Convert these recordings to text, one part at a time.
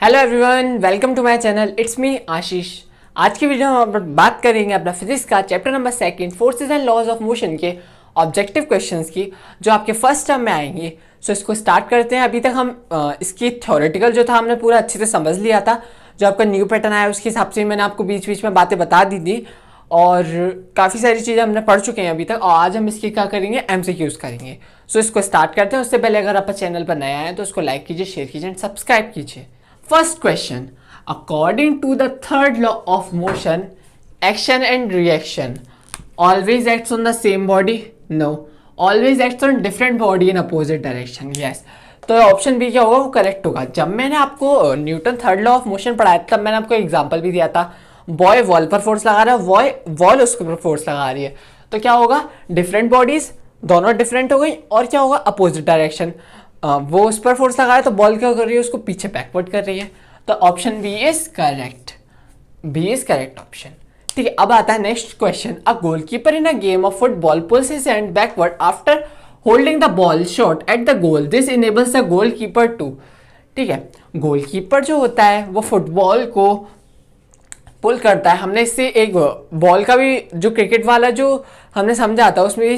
Hello everyone, welcome to my channel. It's me Ashish. आज की video में हम बात करेंगे अपना फिजिक्स का chapter number 2 forces and laws of motion के ऑब्जेक्टिव क्वेश्चंस की, जो आपके फर्स्ट टर्म में आएंगे। सो इसको स्टार्ट करते हैं। अभी तक हम इसकी थ्योरेटिकल जो था हमने पूरा अच्छे से समझ लिया था। जो आपका न्यू पैटर्न आया उसके हिसाब से मैंने आपको बीच बीच में बातें बता दी थी और काफ़ी सारी चीज़ें हमने पढ़ चुके हैं अभी तक। और आज हम इसकी क्या करेंगे, MCQs करेंगे। सो इसको स्टार्ट करते हैं। उससे पहले अगर आप चैनल पर नया है तो उसको लाइक कीजिए, शेयर कीजिए एंड सब्सक्राइब कीजिए। First question. According to the third law of motion, action and reaction always acts on the same body? No. Always acts on different body in opposite direction. Yes. तो option B क्या होगा, वो correct होगा। जब मैंने आपको Newton third law of motion पढ़ाया तब मैंने आपको एग्जांपल भी दिया था। बॉय वॉल पर फोर्स लगा रहा है, वॉल उसके ऊपर फोर्स लगा रही है, तो क्या होगा, डिफरेंट बॉडीज दोनों डिफरेंट हो गई। और क्या होगा, अपोजिट डायरेक्शन। वो उस पर फोर्स लगाया तो बॉल क्या कर रही है, उसको पीछे बैकवर्ड कर रही है। तो option B is correct. B is correct option. ठीक है, अब आता है next question. A goalkeeper in a game of football pulls his hand backward after holding the ball shot at the goal. This enables the goalkeeper to. ठीक है, goalkeeper जो होता है वो फुटबॉल को पुल करता है। हमने इससे एक बॉल का भी जो क्रिकेट वाला जो हमने समझा था उसमें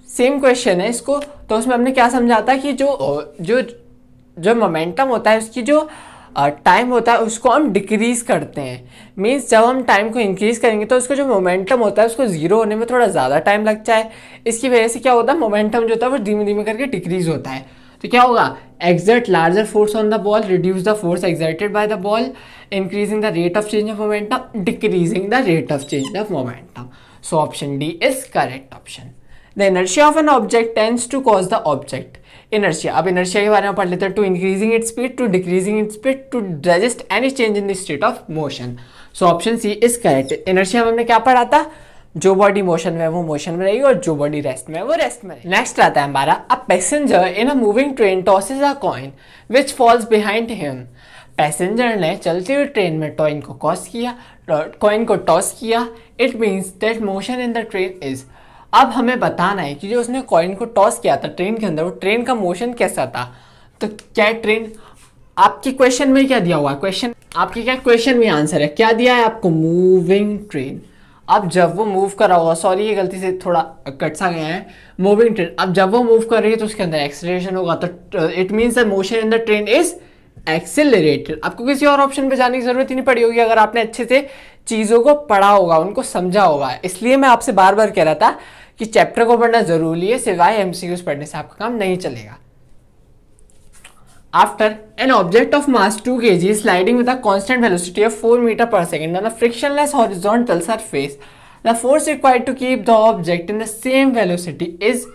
सेम क्वेश्चन है इसको। तो उसमें हमने क्या समझा था कि जो मोमेंटम होता है उसकी जो टाइम होता है उसको हम डिक्रीज करते हैं। मींस जब हम टाइम को इंक्रीज करेंगे तो उसका जो मोमेंटम होता है उसको जीरो होने में थोड़ा ज़्यादा टाइम लग जाए। इसकी वजह से क्या होता है, मोमेंटम जो होता है वो धीमे धीमे करके डिक्रीज होता है। तो क्या होगा, exert larger force on the ball, reduce the force exerted by the ball, increasing the rate of change of momentum, decreasing the rate of change of momentum. So option D is correct option. The inertia of an object tends to cause the object. Inertia. अब inertia के बारे में पढ़ लेते हैं। To increasing its speed, to decreasing its speed, to resist any change in the state of motion. So option C is correct. Inertia में हमने क्या पढ़ा था, जो बॉडी मोशन में है वो मोशन में रहेगी और जो बॉडी रेस्ट में है वो रेस्ट में रहेगी। नेक्स्ट आता है हमारा, a passenger in a moving train tosses a coin which falls behind him. Passenger ने चलती हुई ट्रेन में कॉइन को टॉस किया। It means that motion in the train is. अब हमें बताना है कि जो उसने कॉइन को टॉस किया था ट्रेन के अंदर, वो ट्रेन का मोशन कैसा था। तो क्या ट्रेन, आपकी क्वेश्चन में क्या दिया हुआ है, क्वेश्चन आपकी क्या क्वेश्चन में आंसर है, क्या दिया है आपको, मूविंग ट्रेन। अब जब वो मूव कर रहा होगा, सॉरी ये गलती से थोड़ा कट सा गया है, मूविंग ट्रेन। अब जब वो मूव कर रही है तो उसके अंदर एक्सेलरेशन होगा। तो it means the motion in the train is accelerated. आपको किसी और ऑप्शन पे जाने की जरूरत ही नहीं पड़ी होगी अगर आपने अच्छे से चीज़ों को पढ़ा होगा, उनको समझा होगा। इसलिए मैं आपसे बार बार कह रहा था कि चैप्टर को पढ़ना जरूरी है, सिवाय MCQs पढ़ने से आपका काम नहीं चलेगा। After an object of mass 2 kg is sliding with a constant velocity of 4 meter per second on a frictionless horizontal surface, the force required to keep the object in the same velocity is।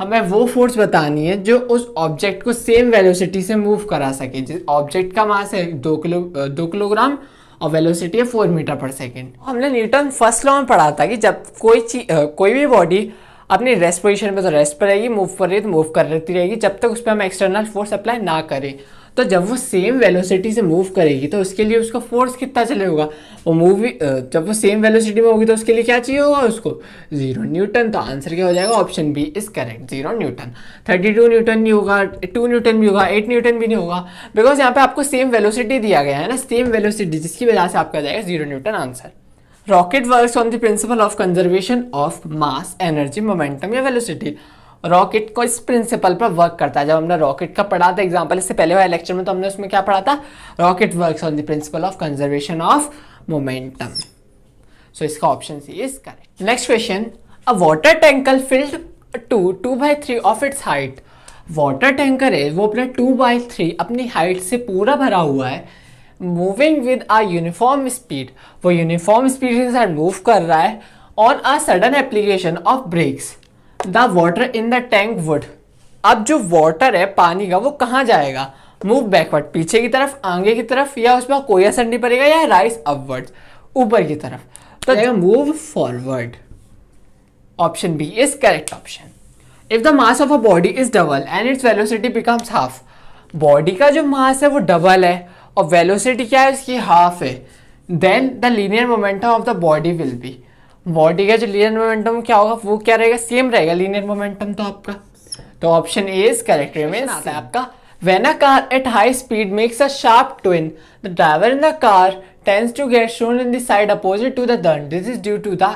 हमें वो force बतानी है जो उस object को same velocity से move करा सके। जिस ऑब्जेक्ट का मास है 2 किलोग्राम और वेलोसिटी है 4 मीटर पर सेकेंड। हमने न्यूटन फर्स्ट लॉ में पढ़ा था कि जब कोई भी बॉडी अपनी रेस्ट पोजीशन में तो रेस्ट पर रहेगी, मूव कर रही है तो मूव करती रहेगी, जब तक उस पर हम एक्सटर्नल फोर्स अप्लाई ना करें। तो जब वो सेम वेलोसिटी से मूव करेगी तो उसके लिए उसका फोर्स कितना चलेगा, वो जब वो सेम वेलोसिटी में होगी तो उसके लिए क्या चाहिए होगा उसको, 0 न्यूटन। तो आंसर क्या हो जाएगा, option B is correct, 0 newton. 32 newton नहीं होगा, 2 न्यूटन भी होगा, 8 न्यूटन भी नहीं होगा, बिकॉज यहाँ पे आपको सेम वेलोसिटी दिया गया है ना, सेम वेलोसिटी, जिसकी वजह से आपका जाएगा 0 Newton answer. Rocket works on the principle of conservation of mass, energy, momentum या वेलोसिटी। रॉकेट को इस प्रिंसिपल पर वर्क करता है। जब हमने रॉकेट का पढ़ा था एग्जांपल इससे पहले वाले लेक्चर में, तो हमने उसमें क्या पढ़ा था, rocket works on the principle of conservation of momentum. So इसका option C is correct. Next question, a water tanker filled to 2/3 of its height. Water tanker है वो अपने 2/3 अपनी हाइट से पूरा भरा हुआ है, moving with a uniform speed. वो यूनिफॉर्म स्पीड के साथ मूव कर रहा है। On a sudden application of brakes the water in the tank would. अब जो वाटर है पानी का वो कहाँ जाएगा, मूव बैकवर्ड, पीछे की तरफ, आगे की तरफ, या उसमें कोई असर नहीं पड़ेगा, या राइज अपवर्ड, ऊपर की तरफ। तो move forward. Option B is correct option. If the mass of a body is double and its velocity becomes half. Body का जो मास है वो डबल है और वेलोसिटी क्या है उसकी हाफ है, then the linear momentum of the body will be. Body का जो लीनियर मोमेंटम क्या होगा, वो क्या रहेगा, सेम रहेगा लीनियर मोमेंटम तो आपका। तो option A is correct. Remain आता है आपका When a car at high speed makes a sharp twin, the driver in the car tends to get thrown in the side opposite to the turn. This is due to the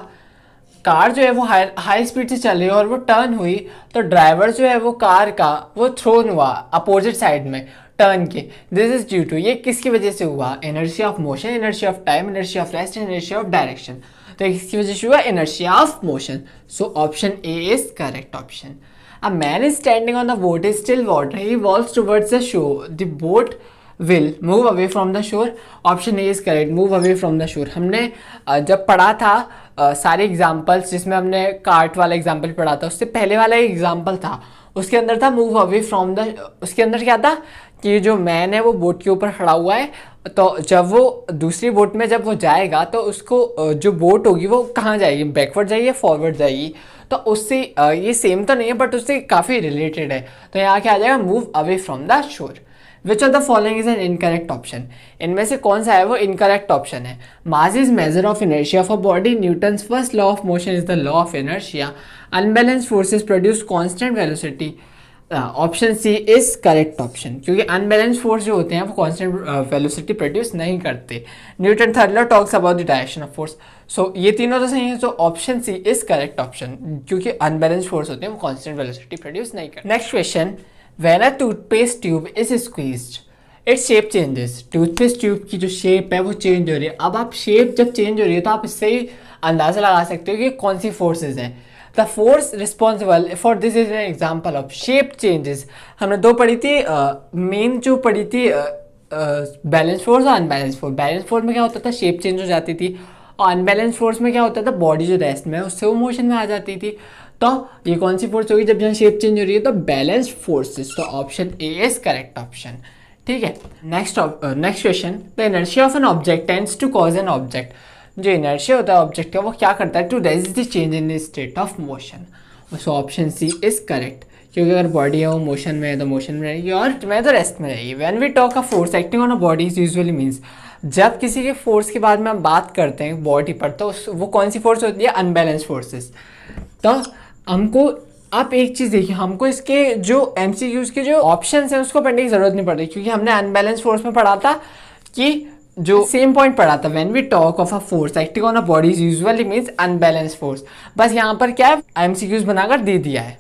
car जो है वो high speed से चल रही है और वो turn हुई, तो ड्राइवर जो है वो कार का वो थ्रोन हुआ अपोजिट साइड में टर्न के. दिस इज ड्यू टू, ये किसकी वजह से हुआ? Inertia of motion, inertia of time, inertia of rest, inertia of direction. तो इसकी वजह से हुआ inertia of motion. So option A is correct option. A man is standing on the boat is still water. He walks towards the shore. The boat will move away from the shore. Option A is correct. Move away from the shore. हमने जब पढ़ा था सारे examples, जिसमें हमने cart वाला example पढ़ा था, उससे पहले वाला एग्जाम्पल था, उसके अंदर था मूव अवे फ्रॉम द. उसके अंदर क्या था कि जो मैन है वो बोट के ऊपर खड़ा हुआ है, तो जब वो दूसरी बोट में जब वो जाएगा तो उसको जो बोट होगी वो कहाँ जाएगी? बैकवर्ड जाएगी या फॉरवर्ड जाएगी? तो उससे ये सेम तो नहीं है बट उससे काफ़ी रिलेटेड है. तो यहाँ क्या आ जाएगा? Move away from the shore. Which of the following is an incorrect option? इनमें से कौन सा है वो इनकरेक्ट ऑप्शन है? Mass is measure of inertia of a body. Newton's first law of motion is the law of inertia. Unbalance forces produce constant velocity. Option C is correct option, क्योंकि unbalance force जो होते हैं वो constant velocity produce नहीं करते. Newton third law talks about the direction of force. सो ये तीनों तो सही है. So option C is correct option, क्योंकि अनबैलेंस फोर्स होते हैं वो कांस्टेंट वेलोसिटी प्रोड्यूस नहीं करते. Next question. When a toothpaste tube is squeezed its shape changes. Toothpaste tube की जो शेप है वो चेंज हो रही है. अब आप शेप जब चेंज हो रही है तो आप इससे ही अंदाजा लगा सकते हो कि कौन सी फोर्सेज है. The force responsible for this is an example of shape changes. हमने दो पढ़ी थी, मेन जो पढ़ी थी बैलेंस फोर्स और अनबैलेंस फोर्स. बैलेंस फोर्स में क्या होता था? शेप चेंज हो जाती थी. और अनबैलेंस फोर्स में क्या होता था? बॉडी जो रेस्ट में है उससे वो मोशन में आ जाती थी. तो ये कौन सी फोर्स होगी जब यहाँ शेप चेंज हो रही है? तो बैलेंस फोर्सेस. तो option A is correct option. ठीक है. Next question. The inertia of an object tends to cause an object. जो इनर्शिया होता है ऑब्जेक्ट का वो क्या करता है? To resist the change in state of motion. So option C is correct, क्योंकि अगर बॉडी है वो मोशन में है तो मोशन में रहेगी और मैं तो रेस्ट में रहेगी. When we talk a force acting on a body is usually means, जब किसी के फोर्स के बाद में हम बात करते हैं बॉडी पर, तो वो कौन सी फोर्स होती है? Unbalance forces. तो हमको आप एक चीज़ देखिए, हमको इसके जो MCQs के जो ऑप्शन हैं उसको पढ़ने की जरूरत नहीं पड़ रही, क्योंकि हमने अनबैलेंस फोर्स में पढ़ा था कि जो सेम पॉइंट पढ़ा था, when we talk of a force acting on a body usually means unbalance force. बस यहाँ पर क्या है? MCQs बनाकर दे दिया है,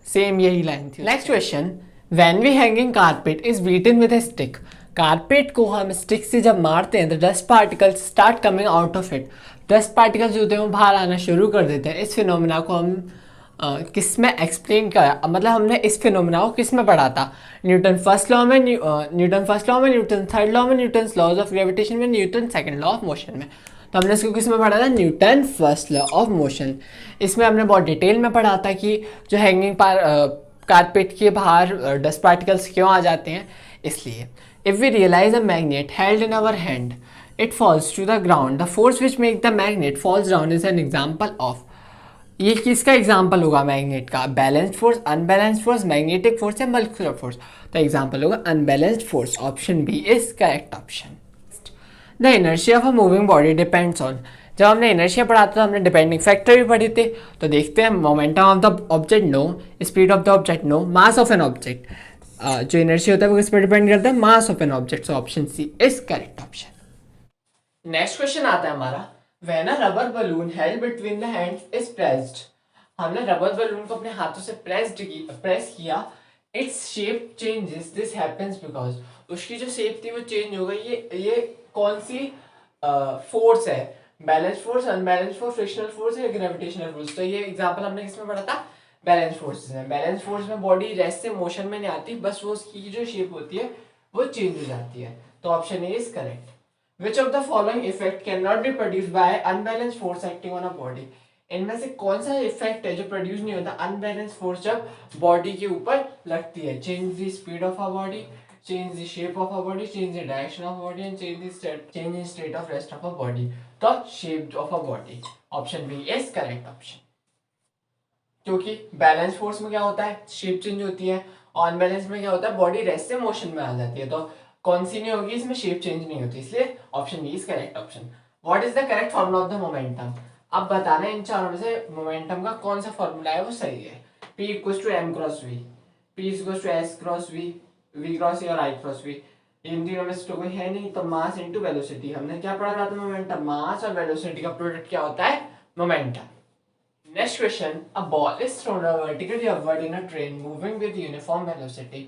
सेम यही लाइन थी. Next question. When we hanging carpet is beaten with a stick. Carpet को हम स्टिक से जब मारते हैं तो dust particles start coming out of it. Dust particles जो होते हैं वो बाहर आना शुरू कर देते हैं. इस फिनोमिना को हम किस में एक्सप्लेन किया? मतलब हमने इस फिनोमिना को किस में पढ़ा था? न्यूटन फर्स्ट लॉ में, न्यूटन थर्ड लॉ में, न्यूटन लॉज ऑफ ग्रेविटेशन में, Newton second law of motion में. तो हमने इसको किस में पढ़ा था? Newton first law of motion. इसमें हमने बहुत डिटेल में पढ़ा था कि जो हैंगिंग कारपेट के बाहर डस्ट पार्टिकल्स क्यों आ जाते हैं. इसलिए if we realise a magnet held in our hand it falls to the ground, the force which make the magnet falls down is an example of. ये किसका एग्जाम्पल होगा magnet का? Balanced force, unbalanced force, magnetic force या molecular force. तो example होगा unbalanced force. Option B is correct option. The inertia of a moving body depends on. जब हमने inertia पढ़ा था हमने डिपेंडिंग फैक्टर भी पढ़े थे. तो देखते हैं. Momentum of the object no, speed of the object no, mass of an object. जो इनर्शिया होता है वो किस पर डिपेंड करता है? Mass of an object. So option C is correct option. Next question आता है हमारा. When a rubber balloon held between the hands is pressed, हमने रबर बलून को अपने हाथों से प्रेस किया. It's shape changes. This happens because, उसकी जो शेप थी वो चेंज हो गई. ये कौन सी फोर्स है? Balance force, unbalance force, frictional force या ग्रेविटेशनल फोर्स. तो ये एग्जांपल हमने किसमें पढ़ा था? बैलेंस फोर्स में. बैलेंस फोर्स में बॉडी रेस्ट से मोशन में नहीं आती, बस वो उसकी जो शेप होती है वो चेंज हो जाती है. तो option A is correct. Which of the following effect cannot be produced by unbalanced force acting on a body? इनमें से कौन सा इफेक्ट है जो प्रोड्यूस नहीं होता अनबैलेंस फोर्स जब बॉडी के ऊपर लगती है? Change the speed of a body, change the shape of a body, change the direction of body and change in state of rest of a body. तो shape of a body. Option B is correct option. क्योंकि balance force में क्या होता है? Shape change होती है. और unbalance में क्या होता है? बॉडी रेस्ट से मोशन में आ जाती है. तो कौन सी नहीं होगी इसमें? शेप चेंज नहीं होती. इसलिए option B is correct option. What is the correct formula of the momentum? अब बताना है इन चारों में से मोमेंटम का कौन सा फॉर्मूला है वो सही है. P equals to m cross v, P equals to s cross v, v cross और i क्रॉस v, इन तीनों में से तो कोई है नहीं, तो मास इनटू वेलोसिटी। हमने क्या पढ़ा था? मोमेंटम। मास और वेलोसिटी का प्रोडक्ट क्या होता है? Momentum. Next question. A ball is thrown vertically upward in a train moving with uniform velocity.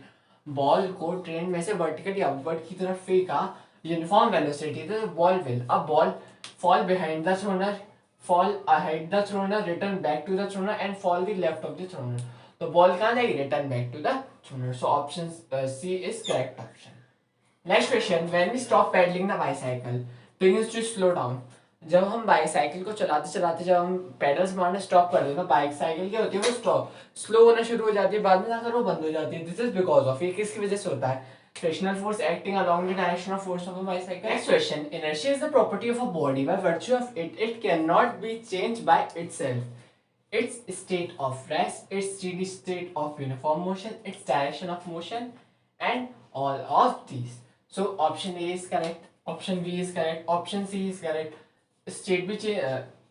Ball को ट्रेन में से वर्टिकली अपवर्ड की तरफ फेंका यूनिफॉर्म वेलोसिटी, तो बॉल विल, अब ball fall behind the thrower, fall ahead the thrower, return back to the thrower and fall the left of the thrower. तो ball कहाँ जाएगी? Return back to the thrower. So option C is correct option. Next question. When we stop pedalling the bicycle, things to slow down. जब हम bicycle को चलाते चलाते जब हम पेडल्स मारना स्टॉप कर देते हैं, बाइसाइकिल क्या होती है? वो स्टॉप स्लो होना शुरू हो जाती है, बाद में जाकर वो बंद हो जाती है। दिस इज बिकॉज ऑफ, ये किसकी वजह से होता है? Frictional force acting along the direction of force of a bicycle. Next question. Inertia is the property of a body by virtue of it can not be changed by itself. Its state of rest, its steady state of uniform motion, its direction of motion, and all of these. So option A is correct, option B is correct, option C is correct. State भी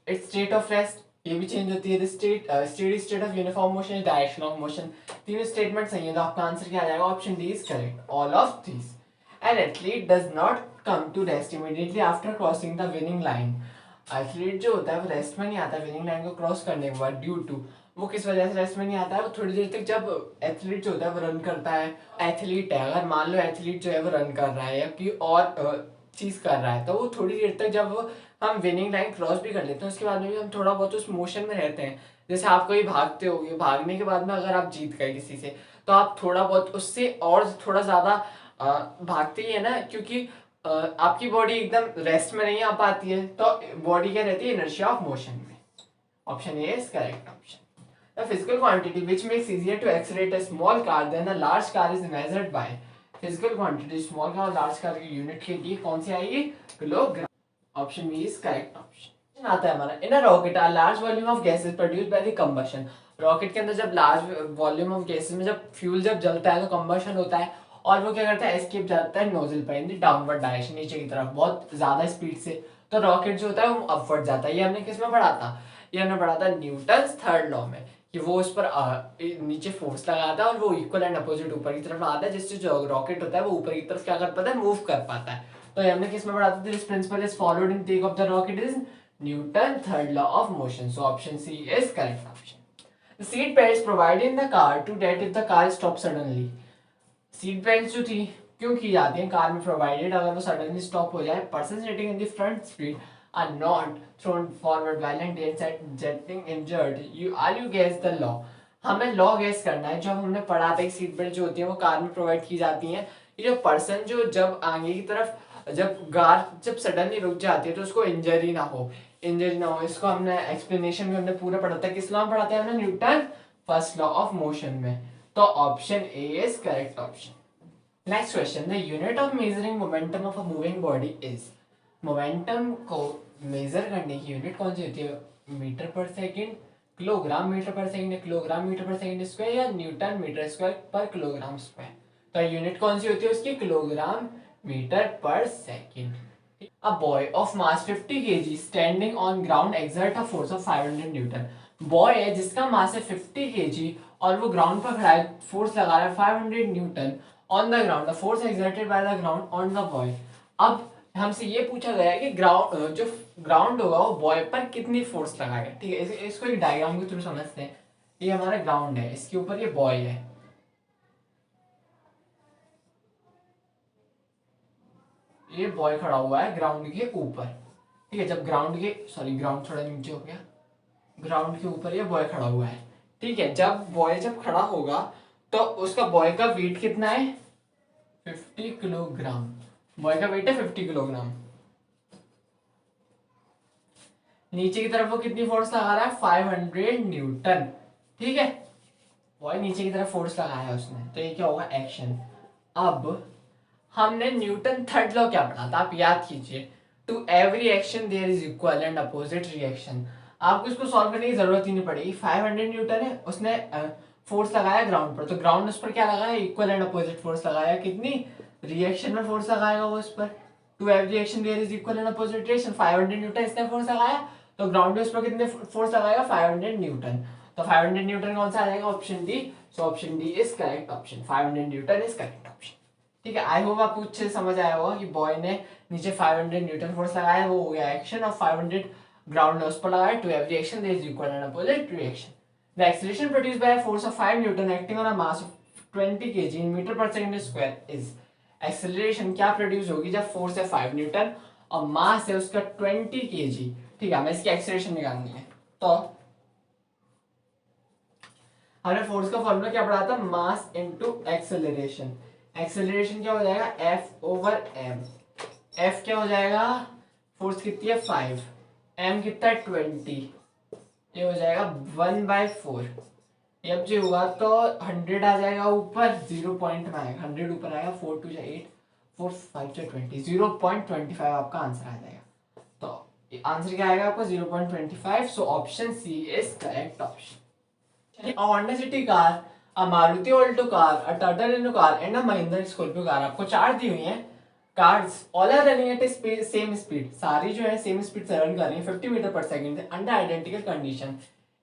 its state of rest ये भी change होती है. The steady state of uniform motion, direction of motion, तीनों statement सही है, तो आपका आंसर क्या आ जाएगा? Option D is correct, all of these. An athlete does not come to rest immediately after crossing the winning line. Athlete जो होता है वो रेस्ट में नहीं आता विनिंग लाइन को क्रॉस करने के बाद, ड्यू टू, वो किस वजह से रेस्ट में नहीं आता है? वो थोड़ी देर तक, जब एथलीट जो होता है वो रन करता है, एथलीट है, अगर मान लो एथलीट जो है वो रन कर रहा है या कोई और चीज कर रहा है, तो वो थोड़ी देर तक जब हम विनिंग लाइन क्रॉस भी कर लेते हैं, उसके बाद में भी हम थोड़ा बहुत उस मोशन में रहते हैं। जैसे आप कहीं भागते हो, भागने के बाद में अगर आप जीत गए किसी से, तो आप थोड़ा बहुत उससे और थोड़ा ज्यादा भागते ही है ना, क्योंकि आपकी बॉडी एकदम रेस्ट में नहीं आ पाती है, तो बॉडी क्या रहती है? इनर्शिया ऑफ मोशन में। Option A is correct option. The physical quantity which makes easier to accelerate a small car than a large car is measured by. Physical quantity small car और large car की unit के लिए कौन सी आएगी? Kilogram. Option B is correct option. आता है हमारा. In a rocket a large volume of gas is produced by the combustion. Rocket के अंदर जब लार्ज वॉल्यूम ऑफ गैसेस में जब फ्यूल जब जलता है तो कंबशन होता है, और वो क्या करता है? एस्केप जाता है नोजल पर इन द डाउनवर्ड डायरेक्शन, नीचे की तरफ बहुत ज्यादा स्पीड से, तो रॉकेट जो होता है वो अपवर्ड जाता है. ये हमने किस में पढ़ा था? ये हमने पढ़ा था न्यूटन थर्ड लॉ में, कि वो उस पर नीचे फोर्स लगाता है और वो इक्वल एंड अपोजिट ऊपर की तरफ आता है, जिससे जो रॉकेट होता है वो ऊपर की तरफ क्या कर पाता है? मूव कर पाता है. तो ये हमने किस में पढ़ा था? This principle is followed in take off the rocket is Newton third law of motion. So option C is correct option. The seat belts provided in the car to that if the car stops suddenly. Seat belt जो थी क्यों की जाती है car में provided? अगर वो suddenly stop हो जाए, person sitting in the front seat are not thrown forward violently and getting injured. You guess the law. हमें लॉ गेस करना है. जब हमने पढ़ा था कि सीट बेल्ट जो होती है वो कार में प्रोवाइड की जाती है, ये जो पर्सन जो जब आगे की तरफ जब कार जब सडनली रुक जाती है तो उसको इंजरी ना हो, इंजरी ना हो. इसको हमने एक्सप्लेनेशन में हमने पूरा पढ़ा था. किस लॉ में पढ़ा था हमने? Newton first law of motion में. तो option A is correct option. Next question. The unit of measuring momentum of a moving body is. Momentum को मेजर करने की यूनिट कौन सी होती है? Metre per second, kilogram metre per second, kilogram metre per second square, या Newton metre square पर kilogram square. तो unit कौन सी होती है उसकी? Kilogram metre per second. A boy of mass 50 kg standing on ground exert a force of 500 Newton. Boy है जिसका मास है 50 kg और वो ग्राउंड पर खड़ा है, फोर्स लगा रहा है 500 Newton on the ground. The force exerted by the ground on the boy. अब हमसे ये पूछा गया है कि ग्राउंड जो ग्राउंड होगा वो बॉय पर कितनी फोर्स लगाएगा. ठीक है, इसको एक डायग्राम के थ्रू समझते हैं. ये हमारा ग्राउंड है, इसके ऊपर ये बॉय है. ये बॉय खड़ा हुआ है ग्राउंड के ऊपर. ठीक है, जब ग्राउंड थोड़ा नीचे हो गया, ग्राउंड के ऊपर ये बॉय खड़ा हुआ है. ठीक है, जब बॉय खड़ा होगा तो उसका बॉय का वेट कितना है? 50 किलोग्राम. बॉय का वेट है 50 किलोग्राम. नीचे की तरफ वो कितनी फोर्स लगा रहा है? 500 न्यूटन. ठीक है, बॉय नीचे की तरफ फोर्स लगाया है उसने, तो ये क्या होगा? एक्शन. अब हमने न्यूटन थर्ड लॉ क्या पढ़ा था? आप याद कीजिए. To every action there is equal and opposite reaction. आपको इसको सॉल्व करने की जरूरत ही नहीं पड़ेगी. 500 न्यूटन है, उसने फोर्स लगाया ग्राउंड पर, तो ग्राउंड उस पर क्या लगाया? इक्वल एंड अपोजिट फोर्स लगाया. कितनी? रिएक्शन में फोर्स लगाएगा वो उस पर. To every action there is equal and opposite reaction. 500 newton इसने फोर्स लगाया, तो ग्राउंड उस पर कितने फोर्स लगाएगा? 500 न्यूटन. तो 500 न्यूटन कौन सा आ जाएगा, option D. So option D is correct option, 500 Newton is correct option. ठीक है, आई होप आपको अच्छे से समझ आया होगा कि बॉय ने नीचे 500 न्यूटन फोर्स लगाया, वो हो गया एक्शन, और 500 ग्राउंड ने उस पर लगाया। To every action there is equal and opposite reaction. The acceleration produced by a force of 5 newton acting on a mass of 20 kg in metre per second square is. Acceleration क्या produce होगी जब force है 5 Newton और मास है उसका 20 kg। ठीक है, हमें इसकी एक्सीलरेशन निकालनी है। तो हमने फोर्स का फॉर्मूला क्या पढ़ा था, मास इनटू एक्सेलरेशन। एक्सेलरेशन क्या हो जाएगा, एफ ओवर एम। एफ क्या हो जाएगा, फोर्स कितनी है 5, एम कितना है 20, ये हो जाएगा 1/4। अब जो हुआ तो 100 आ जाएगा ऊपर, 0 पॉइंट में आएगा, 100 ऊपर आएगा, 4 2 8, 4 5 20, 0.25 आपका आंसर आ जाएगा। तो आंसर क्या आएगा आपका 0.25। So option C is correct option. A Honda City car, a Maruti Alto car, a Tata Nano car and a Mahindra Scorpio car, आपको चार दी हुई हैं cars, all are running at same speed, सारी जो है सेम स्पीड से run कर रही हैं 50 मीटर पर सेकंड से under identical condition.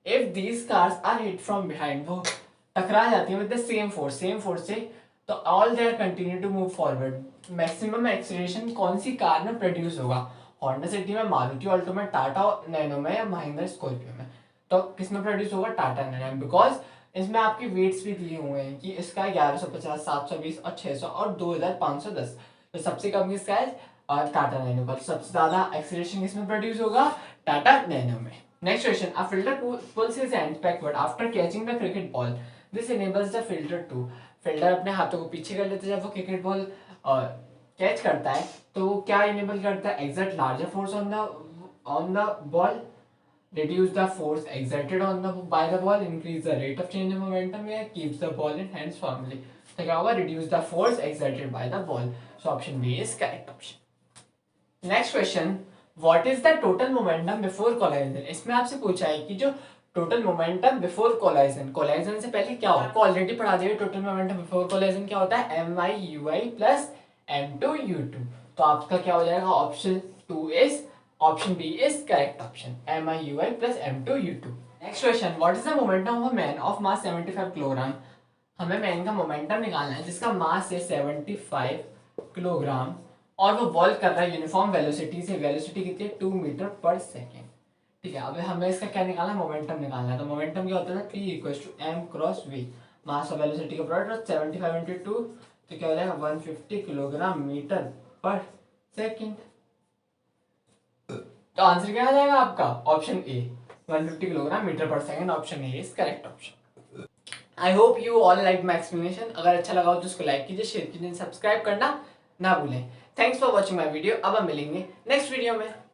If these cars are hit from behind, वो टकरा जाती हैं विद द सेम फोर्स से, तो all they are continue to move forward. Maximum acceleration कौन सी कार में प्रोड्यूस होगा, होंडा सिटी में, मारुति ऑल्टो में, टाटा नैनो में या महिंद्रा स्कॉर्पियो में। तो किसमें प्रोड्यूस होगा, टाटा नैनो, बिकॉज इसमें आपके वेट्स भी दिए हुए हैं कि इसका 1150, 720 और 600 और 2510। तो सबसे कम किसका है, टाटा नैनो का। सबसे ज्यादा एक्सीलरेशन किसमें प्रोड्यूस होगा, टाटा नैनो में। Next question, a filter pulls his hands backward after catching the cricket ball. This enables the filter to, filter अपने हाथों को पीछे कर लेते हैं जब वो क्रिकेट बॉल कैच करता है, तो वो क्या इनेबल करता है, exert larger force on the ball, reduce the force exerted on the by the ball, increase the rate of change of momentum, या keeps the ball in hands firmly। तो क्या होगा, reduce the force exerted by the ball। So option B is correct option। Next question, what is the total momentum before collision. इसमें आपसे पूछा है कि जो total momentum before collision, collision से पहले क्या होगा, आपको ऑलरेडी पढ़ा दिया टोटल मोमेंटम बिफोर कोलाइजन क्या होता है, mi प्लस m2u2। तो आपका क्या हो जाएगा, option 2 is, option B is correct option, mi plus m2u2। Next question, what is the momentum of a man of mass 75 kilogram. हमें मैन का मोमेंटम निकालना है जिसका मास है 75 किलोग्राम और वो बॉल कर रहा है यूनिफॉर्म वेलोसिटी से। वेलोसिटी कितनी है, 2 मीटर पर सेकेंड। ठीक है, अब हमें इसका क्या निकालना है, मोमेंटम निकालना है। तो मोमेंटम क्या होता है, P equals to m cross v, mass और वेलोसिटी का प्रोडक्ट, 75 इंटू 2, तो क्या हो जाएगा 150 किलोग्राम मीटर पर सेकेंड। तो आंसर क्या आ जाएगा आपका, ऑप्शन ए, 150 किलोग्राम मीटर पर second. Option A is correct option. I hope you all like my explanation. अगर अच्छा लगा हो तो उसको लाइक कीजिए, शेयर कीजिए, सब्सक्राइब करना ना भूलें। Thanks for watching my video. अब हम मिलेंगे नेक्स्ट वीडियो में।